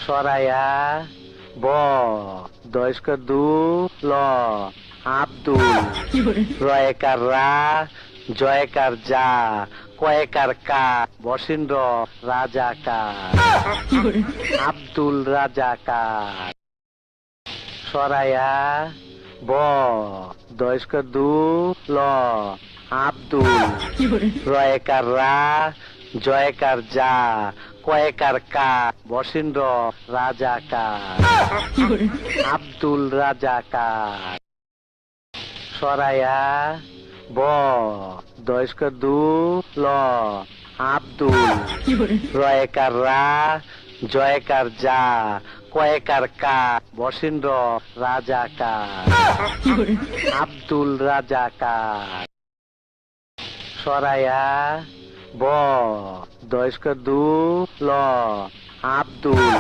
সরায়া ব দয়স্ক দু ল আব্দুল রয়েকার রা জয়কার যা কয়েকার কা বসিন্দ্র রাজাকার আব্দুল রাজাকার সরায়া ব দয়স্ক দু ল আব্দুল রয়েকার রা জয়কার যা কয়েকার কা বসিন্দ্র রাজাকার আব্দুল রাজাকার সরায়া ব দয়স্ক দু ল আব্দুল রয়েকার রা জয়কার যা কয়েকার কা বসিন্দ্র রাজাকার আব্দুল রাজাকার সরায়া ব দয়স্ক দু ল আব্দুল